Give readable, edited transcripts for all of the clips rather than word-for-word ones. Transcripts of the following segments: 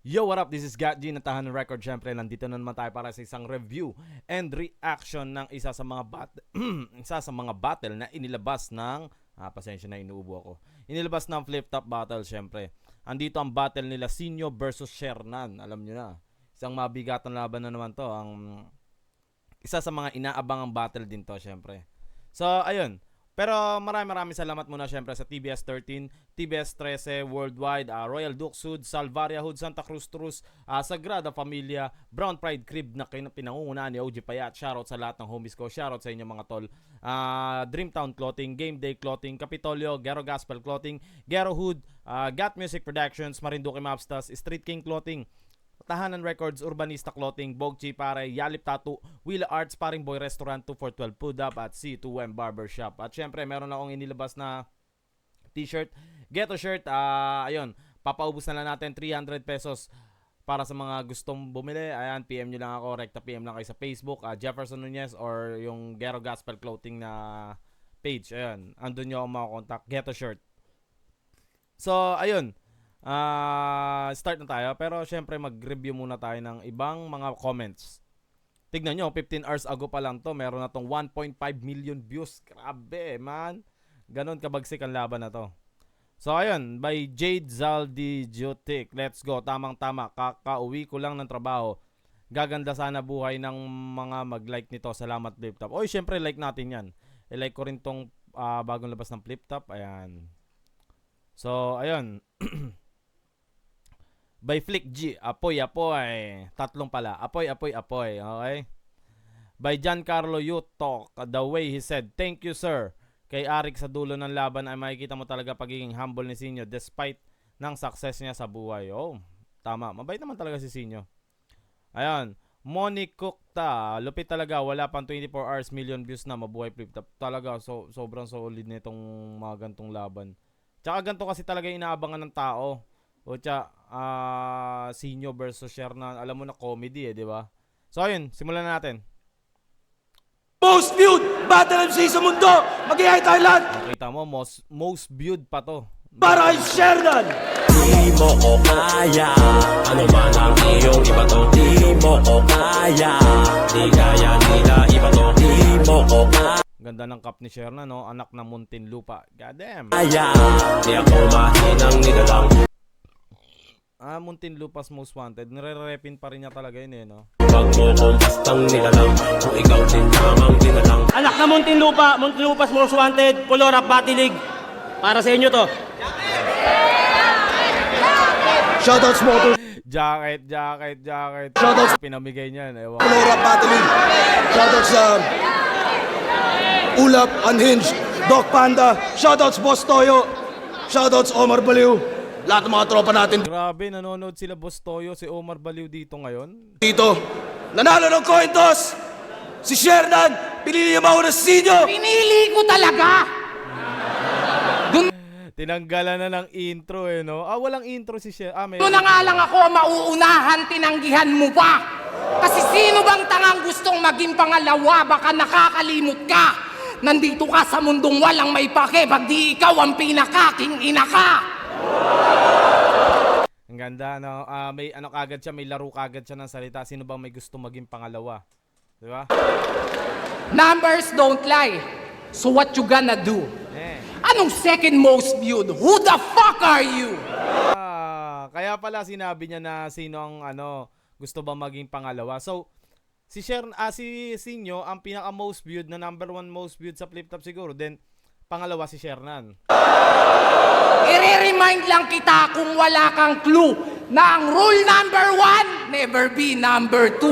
Yo, what up? This is Gat G, Natahan Record. Siyempre, nandito na naman tayo para sa isang review and reaction ng isa sa mga isa sa mga battle na inilabas ng pasensya na, inuubo ako. Inilabas ng Flip Top Battle, siyempre. Andito ang battle nila Sinyo versus Shernan. Alam nyo na. Isang mabigatan laban na naman to. Ang isa sa mga inaabangang battle din to, siyempre. So, ayun. Pero maraming salamat muna syempre sa TBS 13, TBS 13 Worldwide, Royal Duke Sud, Salvaria Hood, Santa Cruz Trus, Sagrada Familia, Brown Pride Crib na pinangungunahan ni OG Payat. Shoutout sa lahat ng homies ko, shoutout sa inyo mga tol. Dreamtown Clothing, Game Day Clothing, Capitolio, Gero Gospel Clothing, Gero Hood, Gat Music Productions, Marinduque Mapstas, Street King Clothing, Tahanan Records, Urbanista Clothing, Bogchi Pare, Yalip Tattoo, Wheel Arts, Paring Boy Restaurant, 2412 Food Up at C2M Barbershop. At syempre, meron akong inilabas na t-shirt, Ghetto shirt. Ayun, papaubos na lang natin 300 pesos para sa mga gustong bumili. Ayan, PM nyo lang ako, rekta PM lang kayo sa Facebook, Jefferson Nunez or yung Gero Gospel Clothing na page. Ayan, andun nyo ako makakontakt. Ghetto shirt. So, ayun. Start na tayo. Pero syempre mag-review muna tayo ng ibang mga comments. Tignan nyo, 15 hours ago pa lang to, meron na tong 1.5 million views. Grabe man. Ganon kabagsik ang laban na to. So ayun, by Jade Zaldijiotic. Let's go, tamang tama. Kakauwi ko lang ng trabaho. Gaganda sana buhay ng mga mag-like nito. Salamat Flip Top. Oy, syempre like natin yan. I-like ko rin tong bagong labas ng Flip Top. Ayan. So ayun. By Flick G, apoy. Tatlong pala. Apoy. Okay? By Giancarlo Yutok, the way he said, thank you sir. Kay Arik sa dulo ng laban ay makikita mo talaga pagiging humble ni Sinyo despite ng success niya sa buhay. Oh, tama. Mabait naman talaga si Sinyo. Ayan. Monique Kukta, lupit talaga. Wala pang 24 hours, million views na. Mabuhay Flip Top. Talaga, sobrang solid nitong mga gantong laban. Tsaka ganito kasi talaga inaabangan ng tao. O Sinyo versus Shernan. Alam mo na comedy di ba? So ayun, simulan na natin. Most viewed Battle MC sa mundo! Mag-ihay Thailand! Nakita mo, most viewed pa to. Para kay Shernan! Di mo ko kaya, ano man ang iyong iba to. Di mo ko kaya, di kaya nila iba to. Di mo ko kaya, Ganda ng cup ni Shernan, no? Anak ng Muntinlupa. God damn. di ako mahinang nilalang. Muntinlupa's Most Wanted. Nire-repin pa rin niya talaga yun no? Wag mo kong bastang nilalang, kung ikaw din tamang dinalang. Anak na Muntinlupa's Most Wanted, Polorap Batilig. Para sa inyo to. Shoutouts mo to Jacket. Shoutouts. Pinamigay niya, ewan. Polorap Batilig. Shoutouts sa Ulap, Unhinged, Doc Panda. Shoutouts Boss Toyo. Shoutouts Omar Baliw. Lahat ng mga tropa natin Grabe, nanonood sila Boss Toyo, si Omar Baliw dito ngayon. dito. Nanalo ng coin toss! Si Shernan! Pinili niya mauna si Sinyo! Pinili ko talaga! Tinanggalan na ng intro no? Walang intro si Sher. May Doon na nga lang ako mauunahan, tinanggihan mo pa! Kasi sino bang tangang gustong maging pangalawa? Baka nakakalimot ka! Nandito ka sa mundong walang may pake, pag di ikaw ang pinakaking ina ka! Ang ganda, no? May ano kagad siya, may laro kagad siya ng salita. Sino bang may gusto maging pangalawa? Di ba? Numbers don't lie. So what you gonna do? Anong second most viewed? Who the fuck are you? Kaya pala sinabi niya na sino ang gusto ba maging pangalawa. So, si Sinyo ang pinaka most viewed na number 1 most viewed sa Flip Top siguro. Then pangalawa si Shernan. I-remind lang kita kung wala kang clue na ang rule number 1, never be number 2.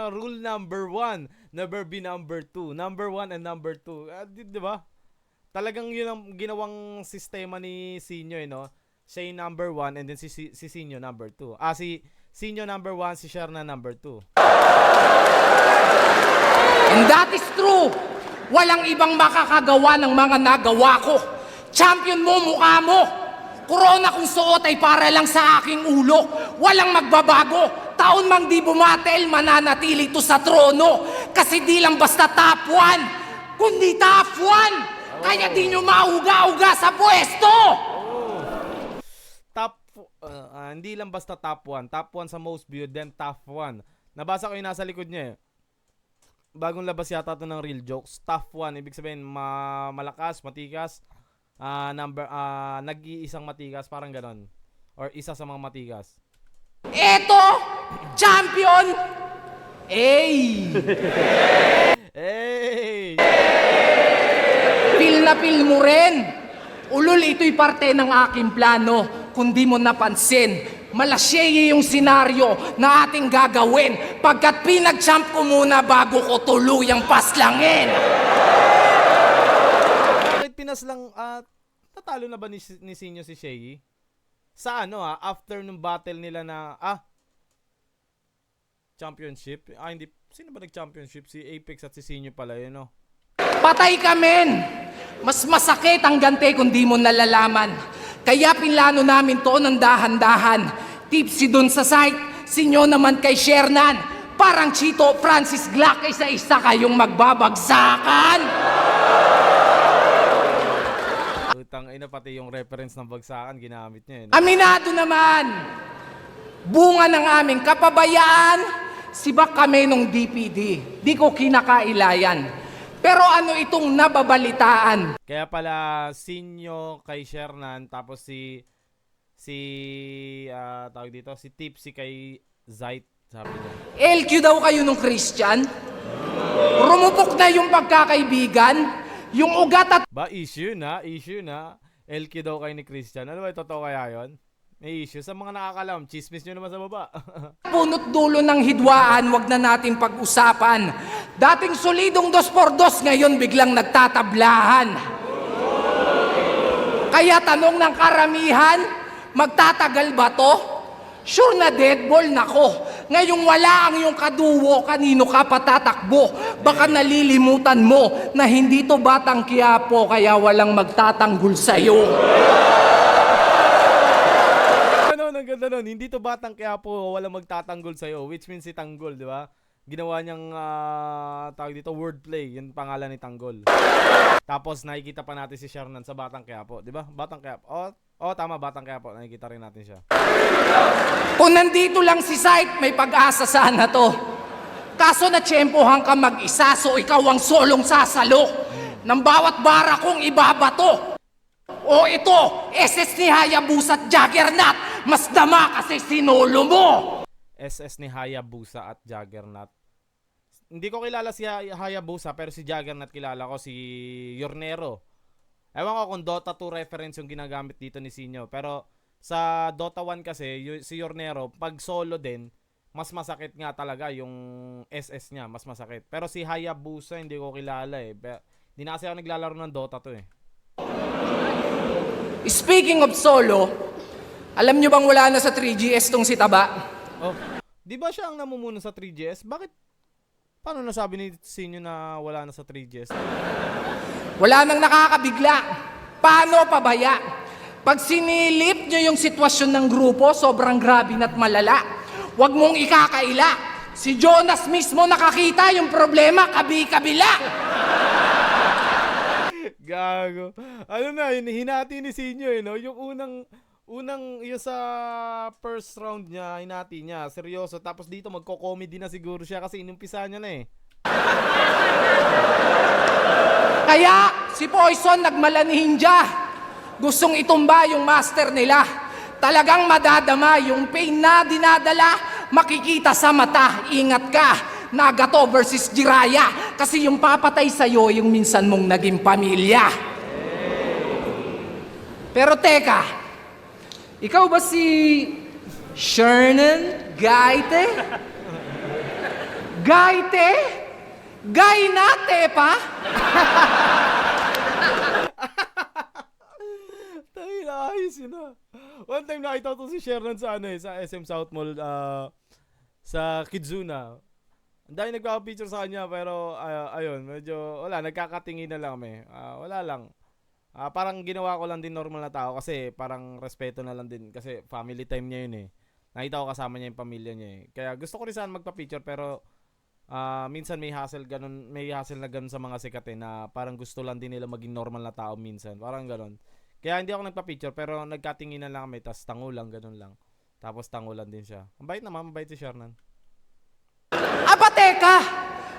Rule number 1, never be number 2. Number 1 and number 2. Di ba? Talagang yun ang ginawang sistema ni Sinyo, no? Siya yung number 1 and then si Sinyo number 2. Si Sinyo number 1, si Shernan number 2. And that is true. Walang ibang makakagawa ng mga nagawa ko. Champion mo, mukha mo. Corona kung suot ay para lang sa aking ulo. Walang magbabago. Taon mang di bumatel, mananatili to sa trono. Kasi di lang basta top 1, kundi top 1. Kaya di nyo mauga-uga sa pwesto. Top hindi lang basta top 1. Top 1 sa most viewed, then top 1. Nabasa ko yung nasa likod niya eh. Bagong labas yata to ng Real Jokes. Top 1, ibig sabihin malakas, matikas. Nag-iisang matikas, parang ganon. Or isa sa mga matikas. Eto, champion! Ay! Hey! Feel na feel mo rin. Ulol, ito'y parte ng aking plano. Kung di mo napansin, malasyeye yung senaryo na ating gagawin pagkat pinag-champ ko muna bago ko tuluyang paslangin. Bakit pinaslang, natalo na ba ni Sinyo si Shea? Sa after nung battle nila na, championship? Hindi, sino ba nag-championship? Si Apex at si Sinyo pala, yun no? Patay ka, men! Mas masakit ang gante kung di mo nalalaman. Kaya pinlano namin to ng dahan-dahan. Tipsy dun sa site, sinyo naman kay Shernan. Parang Chito, Francis Glock, isa-isa kayong magbabagsakan. Utang ina, pati yung reference ng bagsakan ginamit niya. Aminado naman, bunga ng aming kapabayaan, sibak kami nung DPD. Di ko kinakailayan. Pero ano itong nababalitaan? Kaya pala Sinyo kay Shernan, tapos tawag dito, si Tipsy kay Zite, sabi niya. LQ daw kayo nung Christian? Rumupok na yung pagkakaibigan? Yung ugat at Ba, issue na. LQ daw kay ni Christian. Ano ba, totoo kaya yun? May issue. Sa mga nakakalam, chismis nyo naman sa baba. punot dulo ng hidwaan, wag na natin pag-usapan. Dating solidong 2x2, ngayon biglang nagtatablahan. Kaya tanong ng karamihan, magtatagal ba to? Sure na dead ball na ko. Ngayong wala ang iyong kaduwo, kanino ka patatakbo? Baka nalilimutan mo na hindi to Batang Quiapo, kaya walang magtatanggol sa'yo. Ang ganda nun. Hindi to Batang Quiapo, walang magtatanggol sa'yo. Which means si Tanggol, di ba? Ginawa niyang, tawag dito, wordplay. Yung pangalan ni Tanggol. Tapos nakikita pa natin si Shernan sa Batang Quiapo, di ba? Batang Quiapo. Tama, Batang Quiapo. Nakikita rin natin siya. Kung nandito lang si Sight, may pag-asa sana to. Kaso natsyempohan ka mag-isa, so ikaw ang solong sasalo. Ng bawat bara kong ibabato. O ito, SS ni Hayabusa at Juggernaut, mas dama kasi sinolo mo. SS ni Hayabusa at Juggernaut. Hindi ko kilala si Hayabusa, pero si Juggernaut kilala ko, si Yornero. Ewan ko kung Dota 2 reference yung ginagamit dito ni Sinyo. Pero sa Dota 1 kasi, si Yornero, pag solo din, mas masakit nga talaga yung SS niya, mas masakit. Pero si Hayabusa, hindi ko kilala eh. Hindi na kasi ako naglalaro ng Dota 2 eh. Speaking of solo, alam nyo bang wala na sa 3GS tong si Taba? Oh, di ba siya ang namumuno sa 3GS? Bakit? Paano nasabi ni Sinyo na wala na sa 3GS? Wala nang nakakabigla. Paano pabaya? Pag sinilip nyo yung sitwasyon ng grupo, sobrang grabe na't malala. Huwag mong ikakaila. Si Jonas mismo nakakita yung problema, kabi-kabila. Gago. Ano na, hinati ni Sinyo eh, no? Yung unang yung sa first round niya, hinati niya, seryoso. Tapos dito magko-comedy na siguro siya kasi inumpisa niya na eh. Kaya si Poison nagmala ni Hinja. Gustong itumba yung master nila. Talagang madadama yung pain na dinadala, makikita sa mata. Ingat ka, Nagato versus Jiraya. Kasi yung papatay sa'yo, yung minsan mong naging pamilya. Pero teka, ikaw ba si Shernan Gaite? Gaite? Gainate pa? Tayo na, ayos yun ah. One time nakita ko si Shernan sa sa SM South Mall, sa Kizuna. Ang dami nagpapapicture sa kanya pero ayun, medyo wala, nagkakatingin na lang kami. Wala lang. Parang ginawa ko lang din normal na tao kasi parang respeto na lang din kasi family time niya yun eh. Nakita ko kasama niya yung pamilya niya eh. Kaya gusto ko rin sana magpa-picture pero minsan may hassle na ganun sa mga sikat eh, na parang gusto lang din nila maging normal na tao minsan. Parang ganun. Kaya hindi ako nagpa-picture pero nagkatinginan lang kami tapos tangulang ganun lang. Tapos tangulan din siya. Ang bait naman, mabait si Shernan. Aba teka,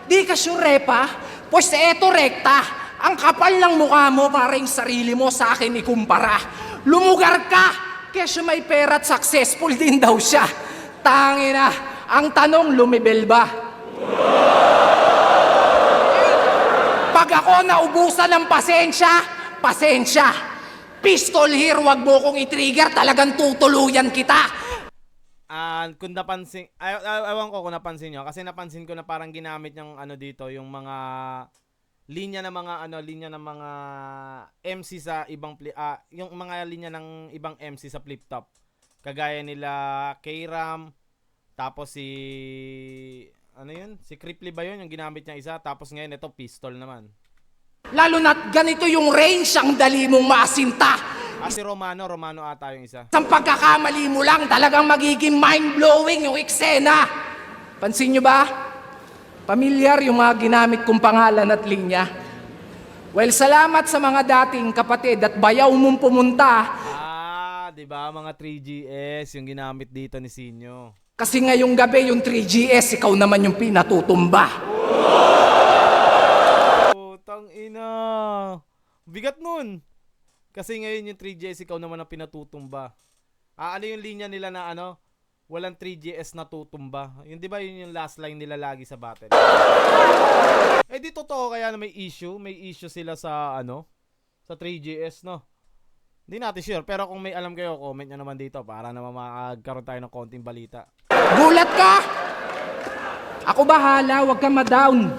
di ka sure pa? Pues eto rekta, ang kapal ng mukha mo para yung sarili mo sa akin ikumpara. Lumugar ka, kesyo may pera at successful din daw siya. Tangina, ang tanong lumibel ba? Pag ako naubusan ng pasensya. Pistol here, wag mo kong i-trigger, talagang tutuluyan kita. Kung napansin, ewan ko kung napansin nyo, kasi napansin ko na parang ginamit niyang ano dito, yung mga linya ng mga MC sa ibang yung mga linya ng ibang MC sa flip top. Kagaya nila K-Ram, tapos si si Cripply ba yun yung ginamit niya isa, tapos ngayon ito pistol naman. Lalo na't ganito yung range, ang dali mong maasinta. Si Romano ata yung isa. Sa pagkakamali mo lang, talagang magiging mind-blowing yung eksena. Pansin nyo ba? Pamilyar yung mga ginamit kong pangalan at linya. Well, salamat sa mga dating kapatid at bayaw mong pumunta. Di ba mga 3GS yung ginamit dito ni Sinyo. Kasi ngayong gabi yung 3GS, ikaw naman yung pinatutumba. Putang ina. Bigat nun. Kasi ngayon yung 3GS ikaw naman ang pinatutumba. Ano yung linya nila na walang 3GS na tutumba. Yun di ba yun yung last line nila lagi sa battle. Di totoo kaya na may issue sila sa sa 3GS no. Hindi natin sure pero kung may alam kayo comment nyo naman dito para naman makakaroon tayo ng konting balita. Gulat ka? Ako bahala, wag ka ma-down.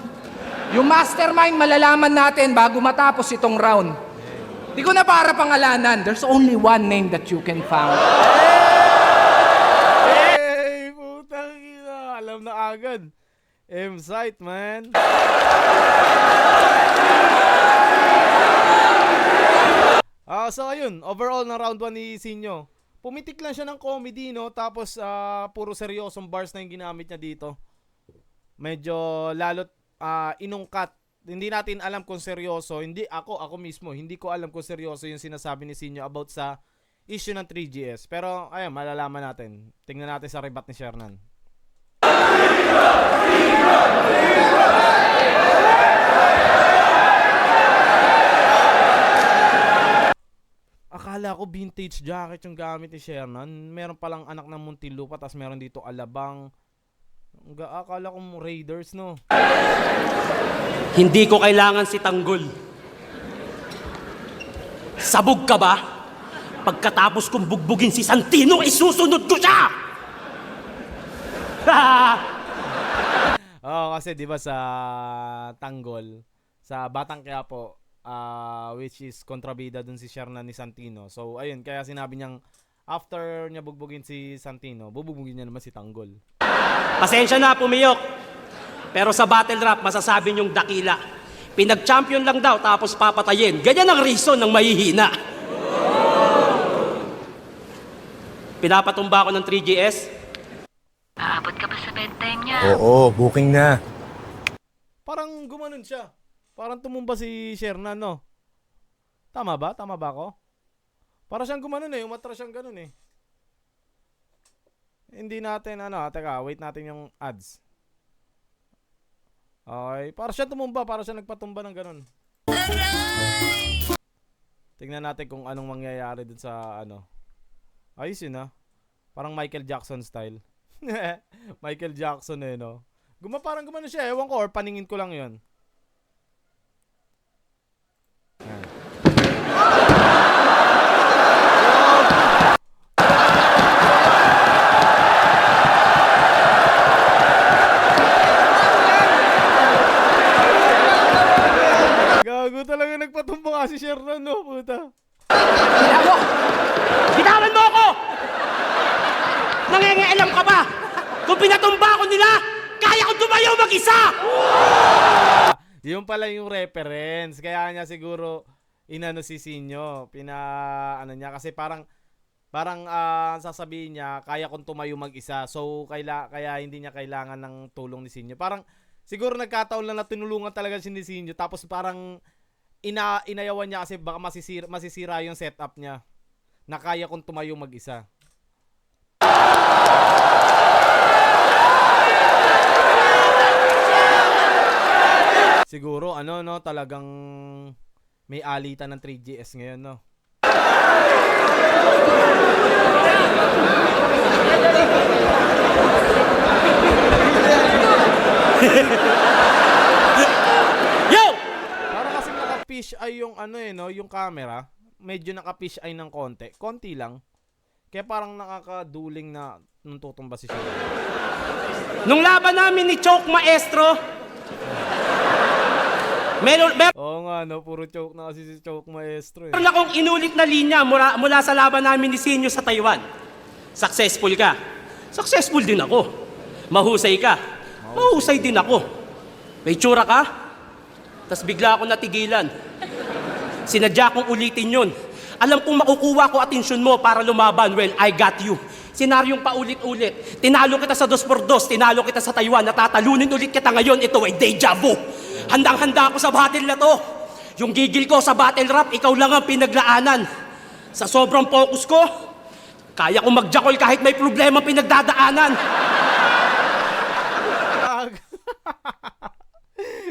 Yung mastermind malalaman natin bago matapos itong round. Di ko na para pangalanan. There's only one name that you can found. Hey! Putang ina! Alam na agad. M-Sight, man. So ayun, overall na round 1 ni Sinyo. Pumitik lang siya ng comedy, no? Tapos puro seryosong bars na yung ginamit niya dito. Medyo lalot inungkat. Hindi natin alam kung seryoso. Ako mismo, hindi ko alam kung seryoso yung sinasabi ni Sinyo about sa issue ng 3GS. Pero ayun, malalaman natin. Tingnan natin sa rebat ni Shernan. Akala ko vintage jacket yung gamit ni Shernan. Meron palang anak ng Muntinlupa, tapos meron dito alabang. Akala ko Raiders, no? Hindi ko kailangan si Tanggol. Sabog ka ba? Pagkatapos kong bugbugin si Santino, isusunod ko siya! Kasi 'di ba sa Tanggol, sa Batang Quiapo, which is kontrabida dun si Shernan ni Santino. So ayun, kaya sinabi niyang after niya bugbugin si Santino, bubugbugin niya naman si Tanggol. Pasensya na, pumiyok. Pero sa battle rap, masasabi niyong dakila. Pinag-champion lang daw, tapos papatayin. Ganyan ang reason ng mahihina. Pinapatumba ko ng 3GS. Aabot ka ba sa bedtime niya? Oo, booking na. Parang gumanon siya. Parang tumumba si Shernan, no? Tama ba? Tama ba ako? Para siyang gumanon umatras siyang ganun eh. Hindi natin teka, wait natin yung ads. Okay, para siya tumumba, para siya nagpatumba ng ganun. Tingnan natin kung anong mangyayari dun sa Ayos yun parang Michael Jackson style. Michael Jackson no. Parang gumano siya, ewan ko or paningin ko lang yun. Gago talaga nagpatumba si Shernan, no, puta. Bitawan mo ako! Nangingialam ka ba? Kung pinatumba ko nila, kaya ko tumayo mag-isa! Yung pala yung reference. Kaya niya siguro si Sinyo. Niya kasi parang sasabihin niya kaya kong tumayo mag-isa. So kaya hindi niya kailangan ng tulong ni Sinyo. Parang siguro nagkataon lang na tinulungan talaga si Sinyo tapos parang inayawan niya kasi baka masisira yung setup niya. Na kaya kong tumayo mag-isa. Siguro ano no, talagang may alitan ng 3GS ngayon no. Yo! Para kasi naka-fish eye yung ano no, yung camera. Medyo naka-fish eye ng konti. Konti lang. Kaya parang nakakaduling na nung tutumba si Shiro. Nung laban namin ni Choke Maestro, meron Oo nga no, puro choke na kasi si Choke Maestro eh. akong inulit na linya mula sa laban namin ni Sinyo sa Taiwan. Successful ka. Successful din ako. Mahusay ka. Mahusay din ako. May tsura ka. Tapos bigla ako natigilan. Sinadya kong ulitin yun. Alam kong makukuha ko atensyon mo para lumaban. Well, I got you. Senaryong paulit-ulit. Tinalo kita sa 2x2, tinalo kita sa Taiwan, natatalunin ulit kita ngayon. Ito ay deja vu. Handang-handa ako sa battle na to. Yung gigil ko sa battle rap, ikaw lang ang pinaglaanan. Sa sobrang focus ko, kaya kong magjakol kahit may problema pinagdadaanan.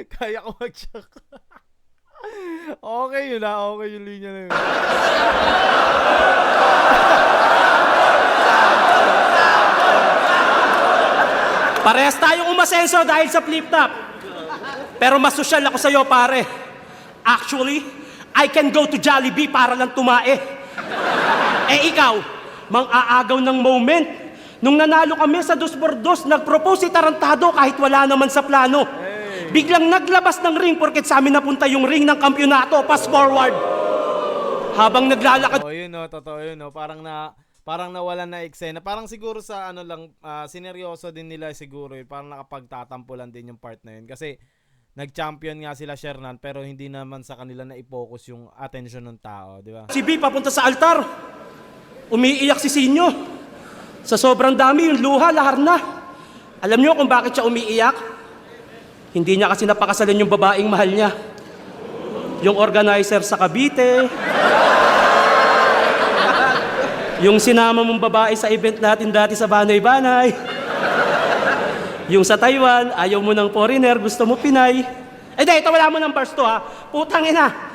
Kaya ko mag-check. Okay yun ah, okay yung linya na yun. Parehas tayong umasenso dahil sa flip-top. Pero mas sosyal ako sa'yo, pare. Actually, I can go to Jollibee para lang tumae. Eh ikaw, mang-aagaw ng moment. Nung nanalo kami sa 2x2, nag-propose si Tarantado kahit wala naman sa plano. Biglang naglabas ng ring porket sa amin napunta yung ring ng kampyonato. Pass forward. Habang naglalakad... Oh, yun no, totoo yun no. Parang nawalan na eksena. Parang siguro sa ano lang, sineryoso din nila siguro. Parang nakapagtatampulan din yung part na yun. Kasi nag-champion nga sila Shernan pero hindi naman sa kanila na i-focus yung attention ng tao, di ba? Si B papunta sa altar. Umiiyak si Sinyo. Sa sobrang dami, yung luha, lahar na. Alam niyo kung bakit siya umiiyak? Hindi niya kasi napakasalan yung babaeng mahal niya. Yung organizer sa Cavite. Yung sinama mong babae sa event natin dati sa Banay-Banay. Yung sa Taiwan, ayaw mo ng foreigner, gusto mo Pinay. Eh di, ito wala mo ng bars to ha. Putang ina.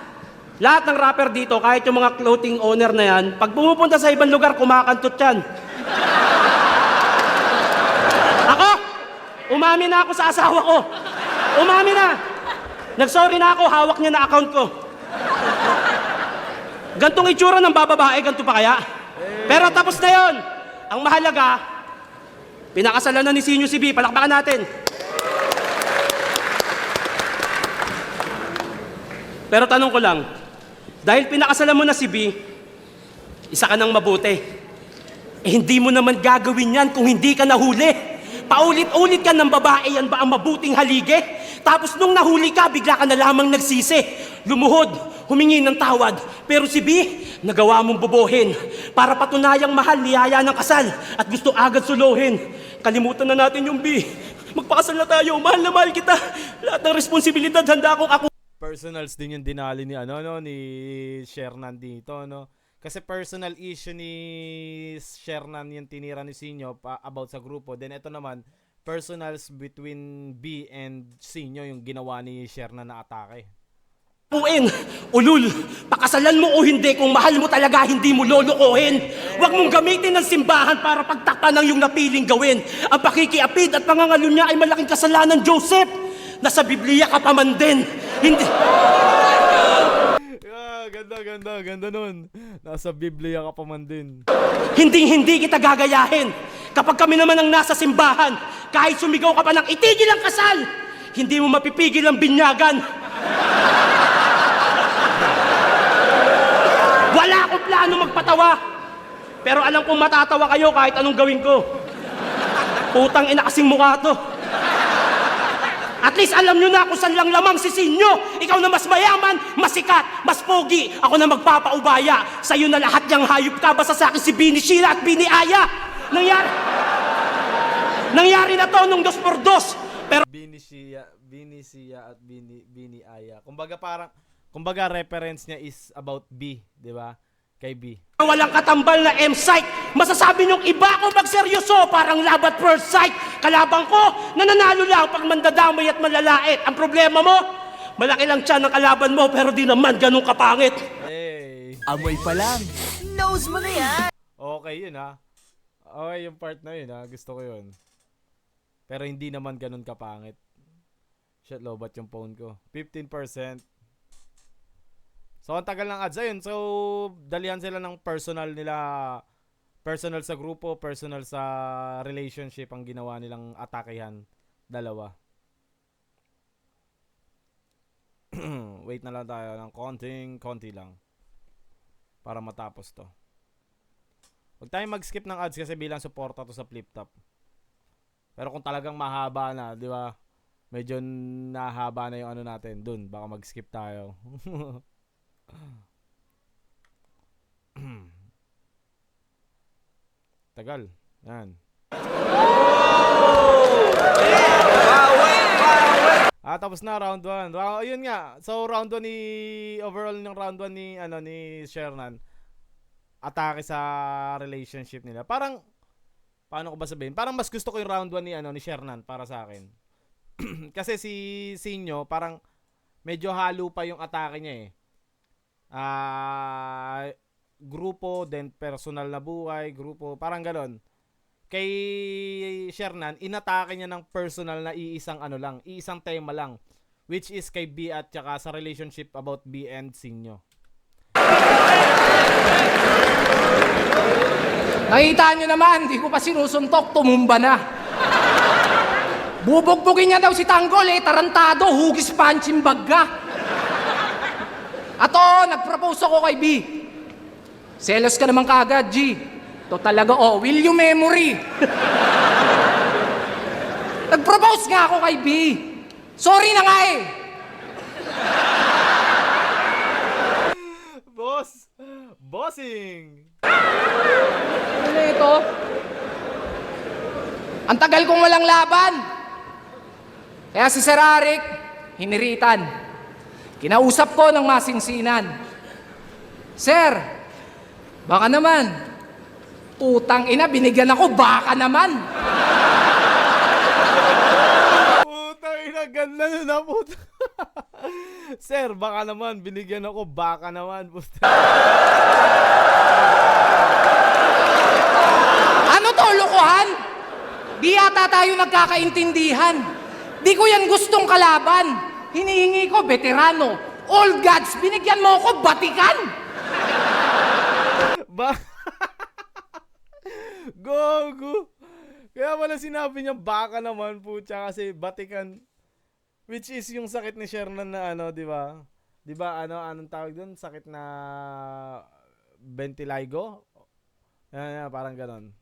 Lahat ng rapper dito, kahit yung mga clothing owner na yan, pag pumupunta sa ibang lugar, kumakantot yan. Ako, umami na ako sa asawa ko. Umami na. Nagsorry na ako, hawak niya na account ko. Gantong itsura ng bababae, ganito pa kaya? Pero tapos na yon. Ang mahalaga, pinakasalan na ni Sinyo si B. Palakpakan natin. Pero tanong ko lang, dahil pinakasalan mo na si B, isa ka nang mabuti. Eh hindi mo naman gagawin yan kung hindi ka nahuli. Paulit-ulit ka ng babae, yan ba ang mabuting haligi? Tapos nung nahuli ka, bigla ka na lamang nagsisi. Lumuhod, humingi ng tawad. Pero si B, nagawa mong bobohin. Para patunayang mahal, niyaya ng kasal. At gusto agad suluhin. Kalimutan na natin yung B. Magpakasal na tayo, mahal na mahal kita. Lahat ng responsibilidad, handa akong ako. Personals din yung dinali ni ni Shernan dito no. Kasi personal issue ni Shernan yung tinira ni Sinyo about sa grupo. Then ito naman, personals between B and Sinyo yung ginawa ni Shernan na atake. Ulul, pakasalan mo o hindi, kung mahal mo talaga, hindi mo lolokohin. Huwag mong gamitin ng simbahan para pagtakpan ng iyong napiling gawin. Ang pakikiapid at pangangalo niya ay malaking kasalanan, Joseph. Nasa Biblia ka pa man din. Hindi... Ganda nun. Nasa Biblia ka pa man din. Hindi kita gagayahin. Kapag kami naman ang nasa simbahan, kahit sumigaw ka pa ng itigil ang kasal, hindi mo mapipigil ang binyagan. Wala akong plano magpatawa. Pero alam kong matatawa kayo kahit anong gawin ko. Putang ina kasing mukha to. At least alam nyo na kung saan lang lamang si Sinyo. Ikaw na mas mayaman, mas sikat, mas pogi. Ako na magpapaubaya. Sa'yo na lahat niyang hayop ka. Basta sa akin si Bini Sheila at Bini Aya. Nangyari na to nung 2x2. Pero Bini Sia at Bini Aya. Kumbaga kumbaga reference niya is about B, di ba? Kay B. Walang katambal na M-Psych. Masasabi niyong iba ako magseryoso, parang love at first sight. Kalabang ko, nananalo lang pag mandadamay at malalait. Ang problema mo, malaki lang tiyan ng kalaban mo, pero di naman ganun kapangit. Hey. Amoy pa lang. Knows mo na yan. Okay yun ha. Okay yung part na yun ha. Gusto ko yun. Pero hindi naman ganun kapangit. Shit, lobat yung phone ko. 15%. So, ang tagal ng ads. Ayun. So, dalihan sila ng personal nila. Personal sa grupo, personal sa relationship ang ginawa nilang atakehan. Dalawa. Wait na lang tayo ng konti lang. Para matapos to. Huwag tayong mag-skip ng ads kasi bilang suporta to sa Flip Top. Pero kung talagang mahaba na, di ba? Medyo nahaba na yung ano natin. Dun, baka mag-skip tayo. Tagal. Yan. Tapos na round 1. Ayun nga. So round 1 ni overall ng round 1 ni ni Shernan. Atake sa relationship nila. Parang paano ko ba sabihin? Parang mas gusto ko yung round 1 ni Shernan para sa akin. Kasi si Sinyo parang medyo halo pa yung atake niya eh. Grupo, then personal na buhay, grupo, parang ganon. Kay Shernan, inatake niya ng personal na iisang tema lang, which is kay B at saka sa relationship about B and Sinyo. Nakita nyo naman, di ko pa sinusuntok, tumumba na. Bubugbugin niya daw si Tanggol tarantado, hugis punching bag ka. At nag-propose ako kay B. Selos ka naman kaagad, G. To talaga, will you memory? Nag-propose nga ako kay B. Sorry na nga eh. Bossing! Ano ito? Ang tagal kong walang laban. Kaya si Sir Arik, hiniritan. Kinausap ko ng masinsinan. Sir, baka naman. Utang ina, binigyan ako, baka naman. Putang ina, ganda nun na puta. Sir, baka naman, binigyan ako, baka naman. Ano to, lokohan? Di yata tayo nagkakaintindihan. Di ko yan gustong kalaban. Hinihingi ko, veterano. Old gods, binigyan mo ako, batikan. Gogo. Kaya wala sinabi niya baka naman po kasi Vatican, which is yung sakit ni Shernan na di ba? Di ba anong tawag doon? Sakit na Ventiligo? Yan, parang ganon.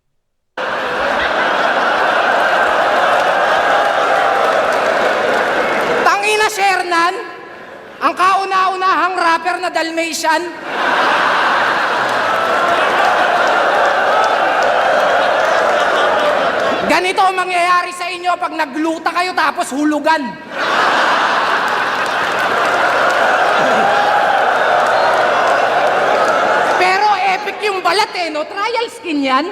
Tangina, Shernan, ang kauna-unahang rapper na Dalmatian. Ganito ang mangyayari sa inyo pag nagluta kayo tapos hulugan. Pero epic yung balat no? Trial skin yan.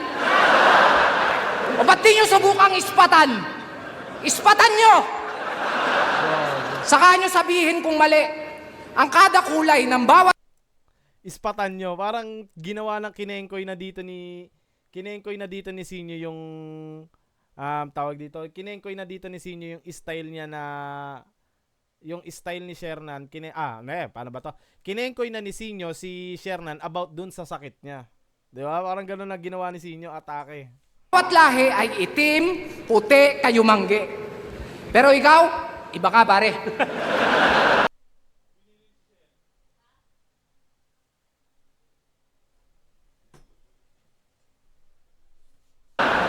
O ba't di nyo subukang ispatan? Ispatan nyo! Saka nyo sabihin kung mali. Ang kada kulay ng bawat Ispatan nyo. Parang ginawa ng Kinengkoy na dito ni Sinyo yung tawag dito. Kinengkoy na dito ni Sinyo yung style niya na yung style ni Shernan. Paano ba to? Kinengkoy na ni Sinyo si Shernan about dun sa sakit niya. Di ba? Parang ganun na ginawa ni Sinyo, atake. bawat lahi ay itim, puti, kayumangge. Pero ikaw, iba ka pare.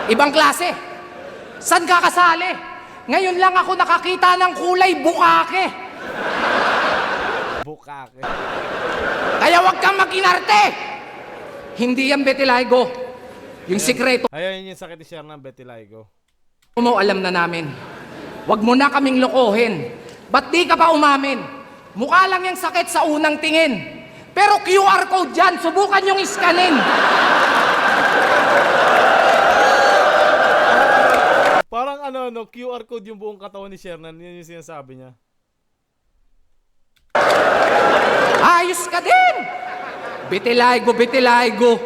Ibang klase. San ka kasali? Ngayon lang ako nakakita ng kulay bukake. Bukake. Kaya wag kang makinarte. Hindi yan Betiligo. Yung sikreto Ayun yung sakit ni Shernan, Betiligo. mo alam na namin. Wag mo na kaming lokohin. Ba't di ka pa umamin? Mukha lang yung sakit sa unang tingin. Pero QR code dyan, subukan yung iskanin. Parang no, QR code yung buong katawan ni Shernan. Yun yung sinasabi niya. Ayos ka din! Bitilaygo, bitilaygo.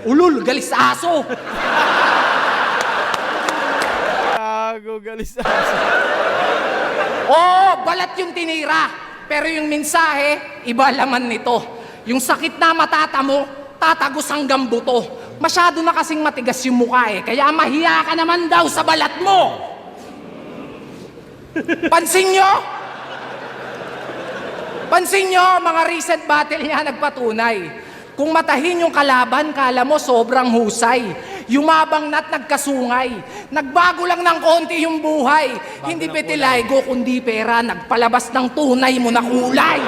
Ulul, galis aso. Gago, galis. Oo, balat yung tinira. Pero yung mensahe, iba laman nito. Yung sakit na matata mo, tatagos hanggang buto. Masyado na kasing matigas yung mukha eh. Kaya mahiya ka naman daw sa balat mo. Pansin nyo? Pansin nyo, mga recent battle niya nagpatunay. Kung matahin yung kalaban, kala mo sobrang husay. Yumabang na't nagkasungay. Nagbago lang ng konti yung buhay. Hindi betilaygo kundi pera. Nagpalabas ng tunay mo na kulay.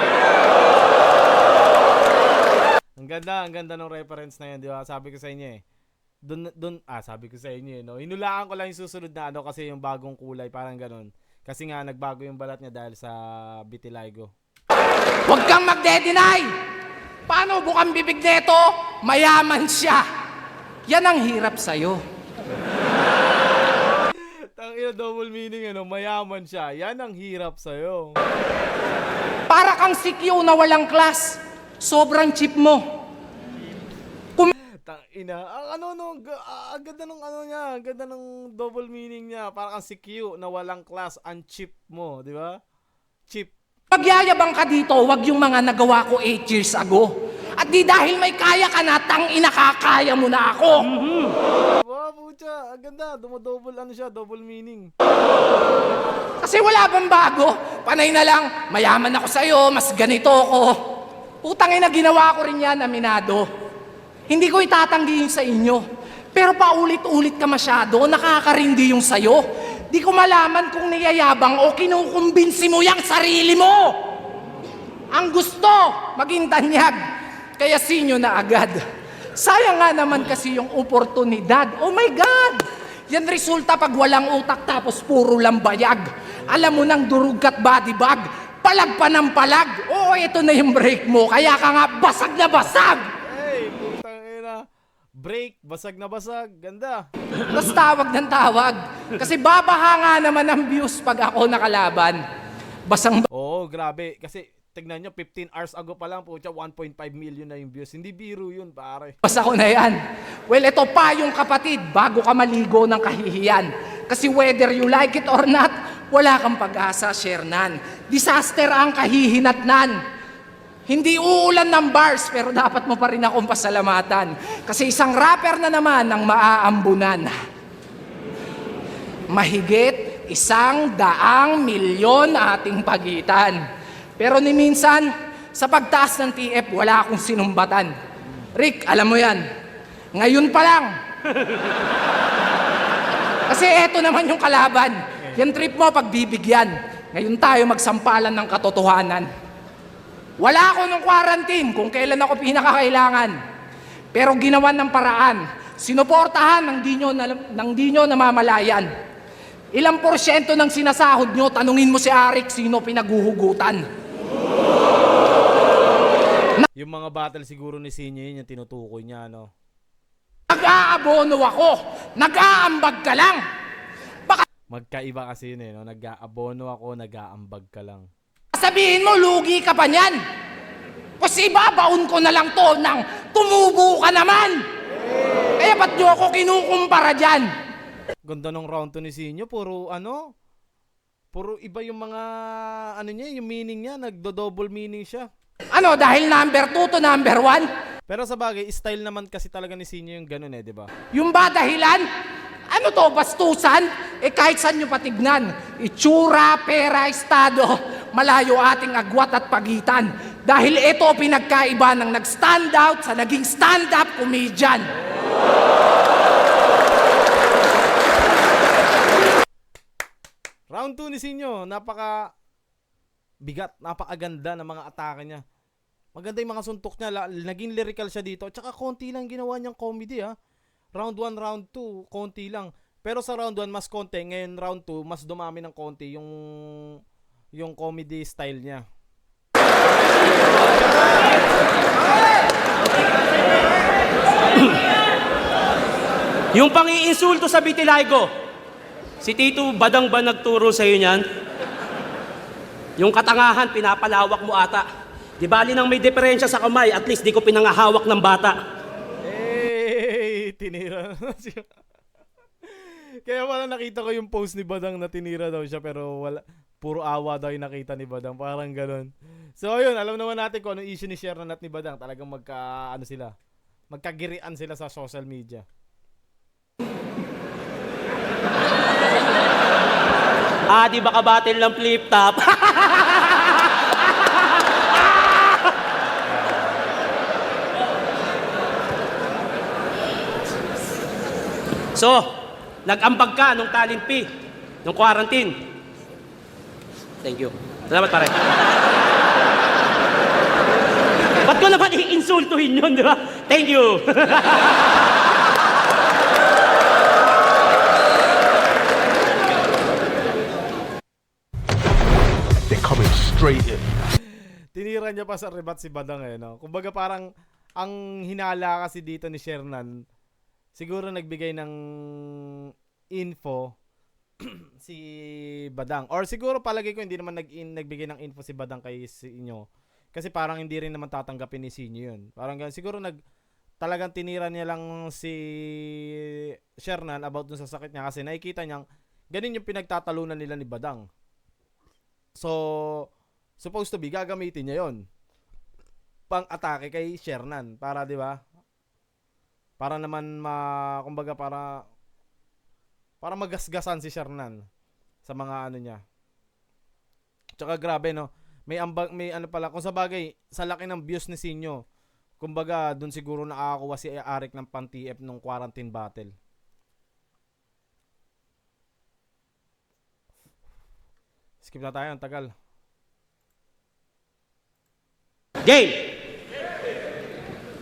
Ang ganda ng reference na yun, di ba? Sabi ko sa inyo eh. Sabi ko sa inyo eh, no? Hinulaan ko lang yung susunod na kasi yung bagong kulay, parang ganun. Kasi nga, nagbago yung balat niya dahil sa vitiligo. Huwag kang magde-deny! Paano bukang bibig neto? Mayaman siya. Yan ang hirap sa'yo. Tangina, double meaning, mayaman siya. Yan ang hirap sa'yo. Para kang sikyo na walang class. Sobrang cheap mo. Tangina, ang ganda ng niya, ang ganda ng double meaning niya. Parang si Q na walang class, ang cheap mo, di ba? Cheap. Magyayabang ka dito, wag yung mga nagawa ko 8 years ago. At di dahil may kaya ka na, tangina kakaya mo na ako. Wow, pucha, ang ganda. Double double meaning. Kasi wala bang bago? Panay na lang, mayaman ako sa'yo, mas ganito ako. Putangin na ginawa ko rin yan, aminado. Hindi ko itatanggi yung sa inyo. Pero paulit-ulit ka masyado, nakakarindi yung sayo. Di ko malaman kung niyayabang o kinukumbinsi mo yung sarili mo. Ang gusto, maging tanyag. Kaya sinyo na agad. Sayang nga naman kasi yung oportunidad. Oh my God! Yan resulta pag walang utak tapos puro lang bayag. Alam mo nang durug at body bag. Palag pa ng palag. Oo, ito na yung break mo. Kaya ka nga basag na basag. Hey, putang ina. Break, basag na basag. Ganda. Tapos tawag ng tawag. Kasi babaha nga naman ang views pag ako nakalaban. Basang Oo, grabe. Kasi tignan nyo, 15 hours ago pa lang po, 1.5 million na yung views. Hindi biro yun, pare. basa ko na yan. Well, ito pa yung kapatid, bago ka maligo ng kahihiyan. Kasi whether you like it or not, wala kang pag-asa, Shernan. Disaster ang kahihinatnan. Hindi uulan ng bars, pero dapat mo pa rin akong pasalamatan. Kasi isang rapper na naman ang maaambunan. Mahigit 100 milyon ating pagitan. Pero ni minsan, sa pagtaas ng TF, wala akong sinumbatan. Rick, alam mo yan. Ngayon pa lang. Kasi eto naman yung kalaban. Yan trip mo pagbibigyan. Ngayon tayo magsampalan ng katotohanan. Wala ako nung quarantine kung kailan ako pinakakailangan. Pero ginawan ng paraan. Sinuportahan ng di nyo namamalayan. Ilang porsyento ng sinasahod nyo, tanungin mo si Arik sino pinaguhugutan. Yung mga battle siguro ni Sinyo yun, yung tinutukoy niya, no? Nag-aabono ako. Nag-aambag ka lang. Magkaiba kasi yun, no? Nag-aabono ako, nag-aambag ka lang. Sabihin mo, lugi ka pa niyan. Kasi ibabaon ko na lang to nang tumubo ka naman. Kaya ba't nyo ako kinukumpara dyan? Ganda ng round 2 ni Sinyo, puro iba yung mga, niya, yung meaning niya, nagdo-double meaning siya. Ano, dahil number 2 to number 1? Pero sa bagay, style naman kasi talaga ni Sinyo yung ganun di ba? Yung ba dahilan? Ano to, bastusan? Kahit saan nyo patignan. Itsura, pera, estado, malayo ating agwat at pagitan. Dahil ito pinagkaiba ng nag-stand out sa naging stand-up comedian. Round 2 ni Sinyo, bigat, napakaganda ng mga atake niya. Maganda yung mga suntok niya, naging lyrical siya dito. Tsaka konti lang ginawa niyang comedy Round 1, round 2, konti lang. Pero sa round 1 mas konti, ngayon round 2 mas dumami ng konti yung comedy style niya. Yung pang-iinsulto sa Vitiligo, si Tito Badang ba nagturo sa iyo niyan? Yung katangahan, pinapalawak mo ata. Di bali nang may diferensya sa kamay, at least di ko pinangahawak ng bata. Eh, tinira na siya. Kaya wala nakita ko yung post ni Badang na tinira daw siya pero wala, puro awa daw yung nakita ni Badang. Parang ganun. So ayun, alam naman natin kung anong issue ni Shernan at ni Badang. Talagang magkagirian sila sa social media. Di ba kabatil ng flip top? So, nag-ambag ka nung talent fee, nung quarantine. Thank you. Salamat pare. Ba't ko naman i-insultuhin yun, di ba? Thank you. They're coming straight in. Tinira niya pa sa rebat si Badang eh, no? Kumbaga parang ang hinala kasi dito ni Shernan, siguro nagbigay ng info si Badang. Or siguro palagi ko hindi naman nagbigay ng info si Badang kay Sinyo. Kasi parang hindi rin naman tatanggapin ni Sinyo yun. Parang siguro talagang tinira niya lang si Shernan about dun sa sakit niya kasi nakikita niyang ganun yung pinagtatalunan nila ni Badang. So, supposed to be, gagamitin niya yon pang-atake kay Shernan. Para, di ba? Para naman, kumbaga, para magasgasan si Shernan sa mga ano niya. Tsaka grabe, no? May ano pala, kung sa bagay, sa laki ng views ni Sinyo, kumbaga, dun siguro nakakakuha si Arik ng pan-TF nung quarantine battle. Skip na tayo, ang tagal. Game!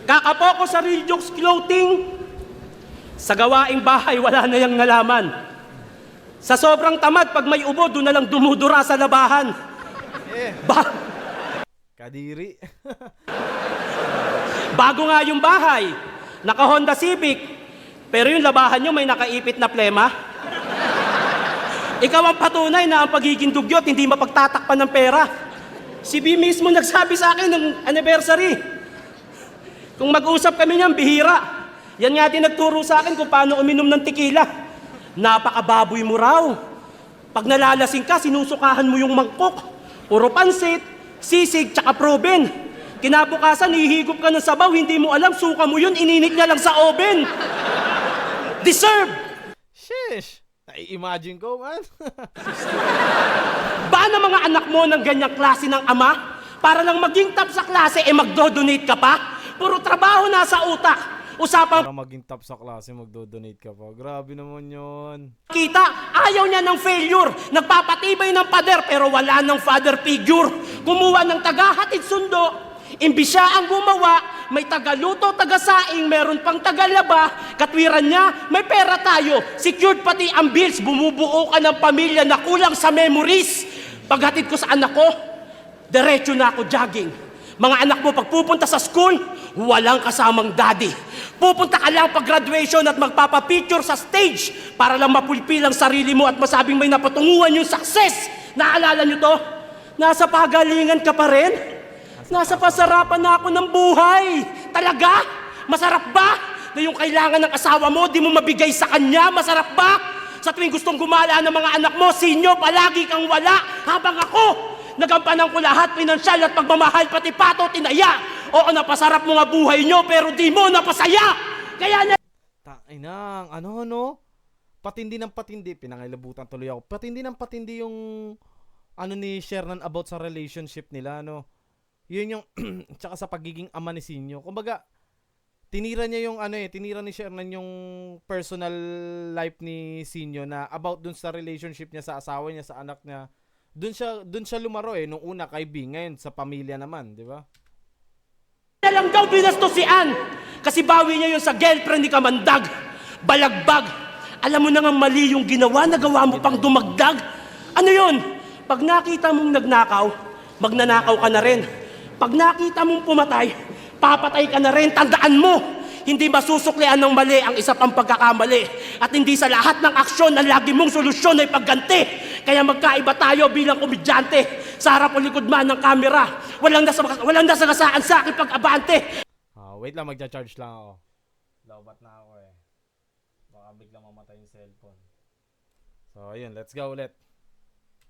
Kakapo ko sa Real Jokes Clothing. Sa gawaing bahay, wala na yang nalaman. Sa sobrang tamad, pag may ubo, doon na lang dumudura sa labahan. Kadiri. Bago nga yung bahay, naka Honda Civic, pero yung labahan nyo may nakaipit na plema. Ikaw ang patunay na ang pagiging dugyot hindi mapagtatakpan ng pera. Si B mismo nagsabi sa akin ng anniversary. Kung mag-usap kami niyan, bihira. Yan nga din nagturo sa akin kung paano uminom ng tequila. Napakababoy mo raw. Pag nalalasing ka, sinusukahan mo yung mangkok. Puro pansit, sisig, tsaka proben. Kinabukasan, hihigop ka ng sabaw, hindi mo alam, suka mo yun, ininit niya lang sa oven. Deserve! Sheesh! Nai-imagine ko, man. Ba na mga anak mo ng ganyang klase ng ama? Para lang maging top sa klase, magdo-donate ka pa? Puro trabaho nasa utak. Usapang Para maging top sa klase, magdo-donate ka pa. Grabe naman yon. kita, ayaw niya ng failure. Nagpapatibay ng pader pero wala ng father figure. Kumuha ng tagahatid sundo. Imbis siya ang gumawa, may tagaluto, tagasaing, meron pang tagalaba, katwiran niya, may pera tayo, secured pati ang bills, bumubuo ka ng pamilya na kulang sa memories. Paghatid ko sa anak ko, diretso na ako jogging. Mga anak mo, pag pupunta sa school, walang kasamang daddy. Pupunta ka lang pag graduation at magpapapicture sa stage para lang mapulpil ang sarili mo at masabing may napatunguhan yung success. Naalala nyo to? Nasa pagalingan ka pa rin? Nasa pasarapan na ako ng buhay. Talaga? Masarap ba? Na yung kailangan ng asawa mo, di mo mabigay sa kanya? Masarap ba? Sa tuwing gustong gumala ng mga anak mo, Sinyo, palagi kang wala. Habang ako, nagampanan ko lahat, pinansyal at pagmamahal, pati pato, tinaya. Oo, napasarap mo nga buhay nyo, pero di mo napasaya. Kaya na... Tainang, ano? Patindi ng patindi. Pinangailabutan tuloy ako. Patindi ng patindi yung ano ni Shernan about sa relationship nila, no? Yun yung tsaka sa pagiging ama ni Sinyo. Kumbaga, tinira niya yung tinira ni Shernan yung personal life ni Sinyo na about dun sa relationship niya sa asawa niya, sa anak niya. Dun siya lumaro nung una kay B, ngayon sa pamilya naman, di ba? Na lang daw binasto si Ann. Kasi bawi niya yun sa girlfriend ni Kamandag. Balagbag. Alam mo na nga mali yung ginawa, nagawa mo pang dumagdag. Ano yun? Pag nakita mong nagnakaw, magnanakaw ka na rin. Pag nakita mong pumatay, papatay ka na rin. Tandaan mo, hindi masusuklian ng mali ang isa pang pagkakamali. At hindi sa lahat ng aksyon na lagi mong solusyon ay pagganti. Kaya magkaiba tayo bilang komedyante. Sa harap o likod man ng kamera, walang nasagasaan sa aking pag-abante. Wait lang, magja-charge lang ako. Lowbat na ako eh. Baka biglang mamatay yung cellphone. So, ayun, let's go ulit.